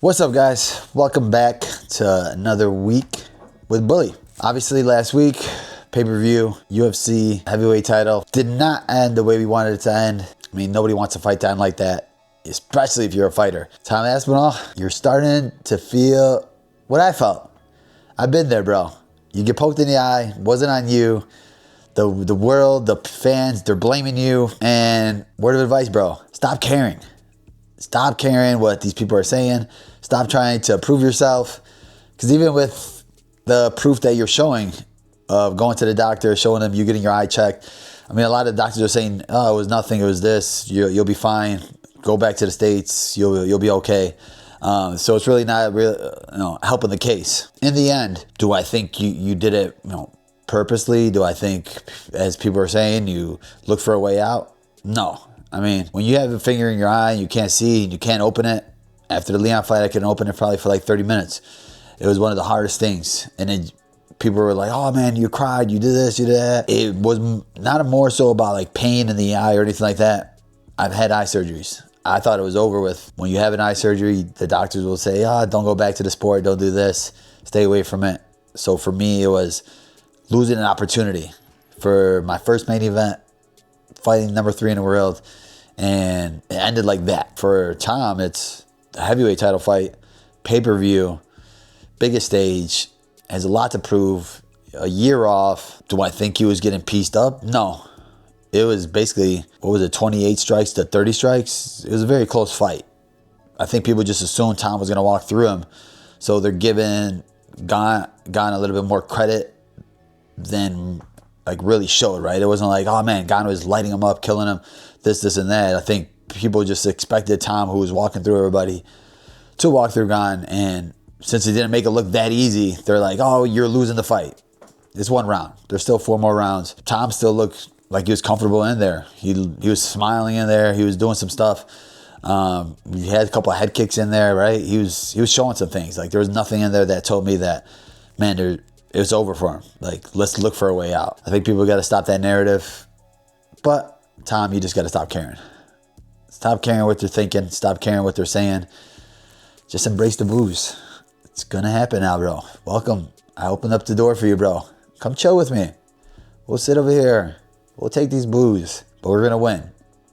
What's up, guys? Welcome back to another week with Bully. Obviously, last week, pay-per-view, UFC heavyweight title did not end the way we wanted it to end. I mean, nobody wants a fight to end like that, especially if you're a fighter. Tom Aspinall, you're starting to feel what I felt. I've been there, bro. You get poked in the eye, wasn't on you. The world, the fans, they're blaming you. And word of advice, bro, stop caring. Stop caring what these people are saying. Stop trying to prove yourself. Because even with the proof that you're showing of going to the doctor, showing them you getting your eye checked. I mean, a lot of doctors are saying, oh, it was nothing. It was this. You'll be fine. Go back to the States. You'll be okay. So it's really not helping the case. In the end, do I think you did it purposely? Do I think, as people are saying, you look for a way out? No. I mean, when you have a finger in your eye and you can't see and you can't open it, after the Leon fight, I couldn't open it probably for like 30 minutes. It was one of the hardest things. And then people were like, oh man, you cried, you did this, you did that. It was not more so about like pain in the eye or anything like that. I've had eye surgeries. I thought it was over with. When you have an eye surgery, the doctors will say, don't go back to the sport, don't do this, stay away from it. So for me, it was losing an opportunity for my first main event, fighting number 3 in the world. And it ended like that. For Tom, it's a heavyweight title fight, pay-per-view, biggest stage, has a lot to prove, a year off. Do I think he was getting pieced up? No. It was basically, 28 strikes to 30 strikes? It was a very close fight. I think people just assumed Tom was going to walk through him. So they're giving Gane a little bit more credit than like really showed, right? It wasn't like, oh man, Gane was lighting him up, killing him, this, and that. I think people just expected Tom, who was walking through everybody, to walk through Gane. And since he didn't make it look that easy, they're like, oh, you're losing the fight. It's one round. There's still 4 more rounds. Tom still looked like he was comfortable in there. He was smiling in there. He was doing some stuff. He had a couple of head kicks in there, right? He was showing some things. Like there was nothing in there that told me that, man, it was over for him. Like, let's look for a way out. I think people got to stop that narrative. But Tom, you just got to stop caring. Stop caring what they're thinking. Stop caring what they're saying. Just embrace the booze. It's going to happen now, bro. Welcome. I opened up the door for you, bro. Come chill with me. We'll sit over here. We'll take these booze. But we're going to win.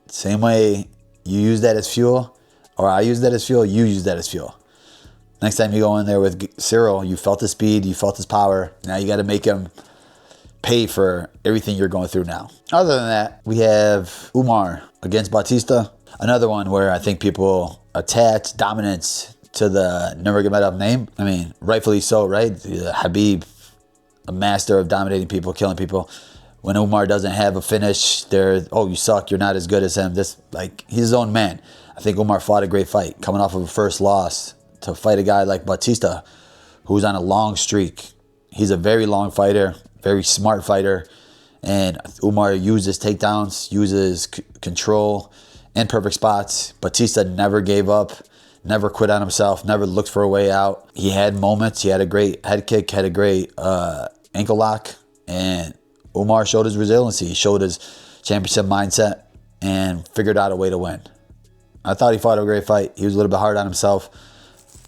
Same way you use that as fuel, or I use that as fuel, you use that as fuel. Next time you go in there with Cyril, you felt his speed, you felt his power. Now you got to make him pay for everything you're going through now. Other than that, we have Umar against Bautista. Another one where I think people attach dominance to the Nurmagomedov name. I mean, rightfully so, right? Khabib, a master of dominating people, killing people. When Umar doesn't have a finish, they're, oh, you suck, you're not as good as him. He's his own man. I think Umar fought a great fight, coming off of a first loss, to fight a guy like Bautista, who's on a long streak. He's a very long fighter, very smart fighter. And Umar uses takedowns, uses control in perfect spots. Bautista never gave up, never quit on himself, never looked for a way out. He had moments. He had a great head kick, had a great ankle lock. And Umar showed his resiliency. He showed his championship mindset and figured out a way to win. I thought he fought a great fight. He was a little bit hard on himself.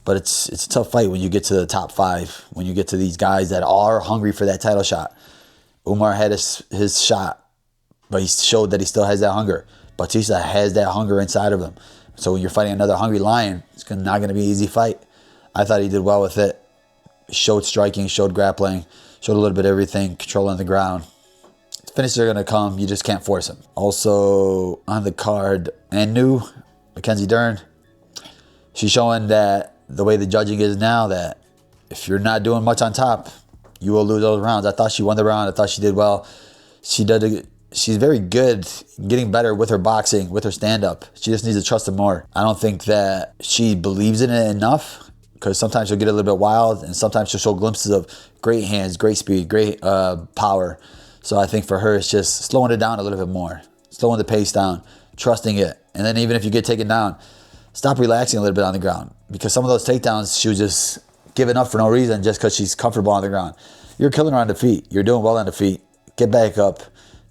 But it's a tough fight when you get to the top 5, when you get to these guys that are hungry for that title shot. Umar had his shot, but he showed that he still has that hunger. Bautista has that hunger inside of him. So when you're fighting another hungry lion, it's not going to be an easy fight. I thought he did well with it. Showed striking, showed grappling, showed a little bit of everything, controlling the ground. Finishes are going to come. You just can't force them. Also on the card, Mackenzie Dern. She's showing that the way the judging is now, that if you're not doing much on top, you will lose those rounds. I thought she won the round. I thought she did well. She's very good, getting better with her boxing, with her stand-up. She just needs to trust it more. I don't think that she believes in it enough, because sometimes she'll get a little bit wild, and sometimes she'll show glimpses of great hands, great speed, great power. So I think for her, it's just slowing it down a little bit more, slowing the pace down, trusting it. And then even if you get taken down, stop relaxing a little bit on the ground, because some of those takedowns, she was just giving up for no reason just because she's comfortable on the ground. You're killing her on the feet. You're doing well on the feet. Get back up.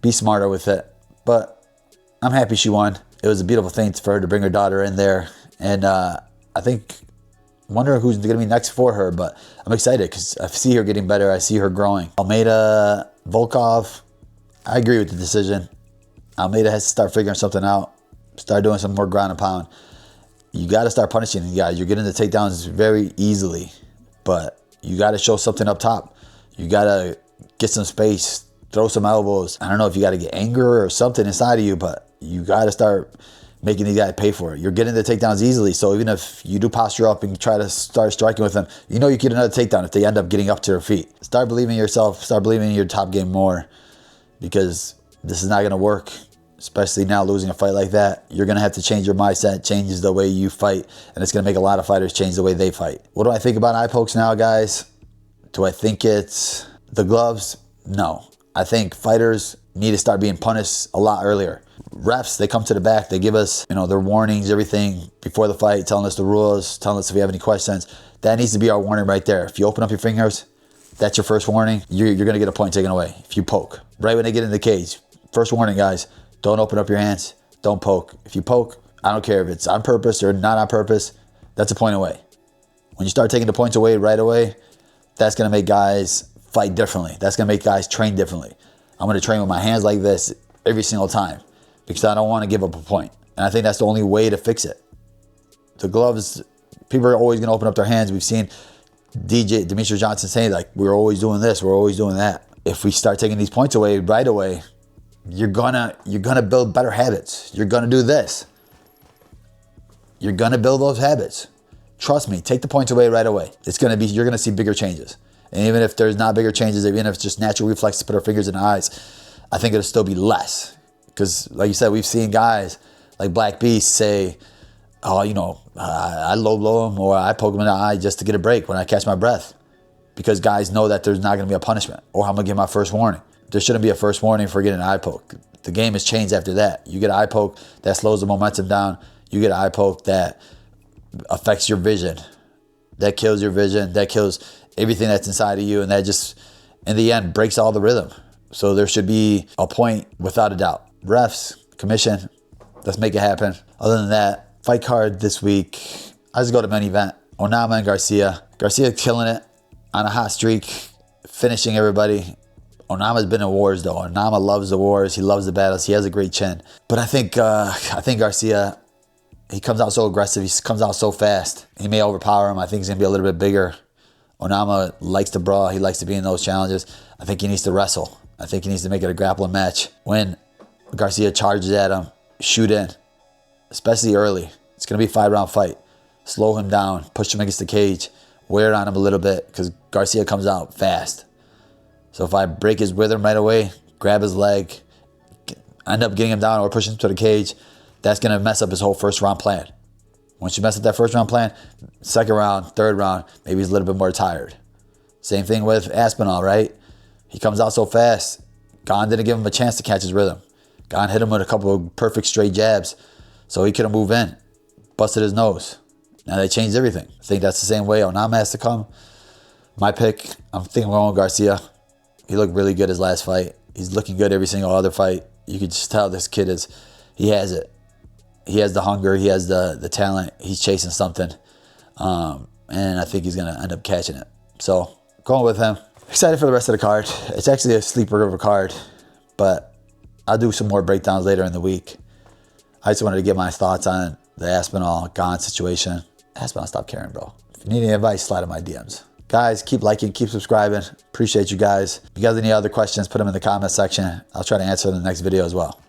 Be smarter with it. But I'm happy she won. It was a beautiful thing for her to bring her daughter in there. And I think Wonder who's going to be next for her, but I'm excited because I see her getting better. I see her growing. Almeida, Volkov, I agree with the decision. Almeida has to start figuring something out. Start doing some more ground and pound. You got to start punishing these guys. You're getting the takedowns very easily, but you got to show something up top. You got to get some space, throw some elbows. I don't know if you got to get anger or something inside of you, but you got to start making these guys pay for it. You're getting the takedowns easily, so even if you do posture up and try to start striking with them, you know you get another takedown if they end up getting up to their feet. Start believing in yourself. Start believing in your top game more, because this is not going to work. Especially now losing a fight like that, you're going to have to change your mindset, changes the way you fight, and it's going to make a lot of fighters change the way they fight. What do I think about eye pokes now, guys? Do I think it's the gloves? No. I think fighters need to start being punished a lot earlier. Refs, they come to the back, they give us, their warnings, everything before the fight, telling us the rules, telling us if we have any questions. That needs to be our warning right there. If you open up your fingers, that's your first warning. You're going to get a point taken away if you poke. Right when they get in the cage, first warning, guys. Don't open up your hands. Don't poke. If you poke, I don't care if it's on purpose or not on purpose, that's a point away. When you start taking the points away right away, that's going to make guys fight differently. That's going to make guys train differently. I'm going to train with my hands like this every single time because I don't want to give up a point. And I think that's the only way to fix it. The gloves, people are always going to open up their hands. We've seen Demetrius Johnson saying, like, we're always doing this, we're always doing that. If we start taking these points away right away, you're gonna build better habits. You're gonna do this. You're gonna build those habits. Trust me, take the points away right away. You're gonna see bigger changes. And even if there's not bigger changes, even if it's just natural reflex to put our fingers in the eyes, I think it'll still be less. Because like you said, we've seen guys like Black Beast say, oh, I low blow him or I poke him in the eye just to get a break when I catch my breath. Because guys know that there's not gonna be a punishment or I'm gonna get my first warning. There shouldn't be a first warning for getting an eye poke. The game has changed after that. You get an eye poke, that slows the momentum down. You get an eye poke that affects your vision. That kills your vision. That kills everything that's inside of you. And that just, in the end, breaks all the rhythm. So there should be a point without a doubt. Refs, commission, let's make it happen. Other than that, fight card this week, I just go to main event. ONAMA and GARCIA. GARCIA killing it on a hot streak, finishing everybody. ONAMA's been in wars though. ONAMA loves the wars. He loves the battles. He has a great chin. But I think GARCIA, he comes out so aggressive. He comes out so fast. He may overpower him. I think he's going to be a little bit bigger. ONAMA likes to brawl. He likes to be in those challenges. I think he needs to wrestle. I think he needs to make it a grappling match. When GARCIA charges at him, shoot in, especially early. It's going to be a 5-round fight. Slow him down. Push him against the cage. Wear it on him a little bit because GARCIA comes out fast. So if I break his rhythm right away, grab his leg, end up getting him down or pushing him to the cage, that's going to mess up his whole first round plan. Once you mess up that first round plan, second round, third round, maybe he's a little bit more tired. Same thing with Aspinall, right? He comes out so fast. Gane didn't give him a chance to catch his rhythm. Gane hit him with a couple of perfect straight jabs, so he couldn't move in. Busted his nose. Now they changed everything. I think that's the same way ONAMA has to come. My pick, I'm thinking I'm going with GARCIA. He looked really good his last fight. He's looking good every single other fight. You could just tell this kid he has it. He has the hunger. He has the talent. He's chasing something. And I think he's going to end up catching it. So, going with him. Excited for the rest of the card. It's actually a sleeper of a card. But I'll do some more breakdowns later in the week. I just wanted to get my thoughts on the Aspinall-Gane situation. Aspinall, stop caring, bro. If you need any advice, slide in my DMs. Guys, keep liking, keep subscribing. Appreciate you guys. If you guys have any other questions, put them in the comment section. I'll try to answer in the next video as well.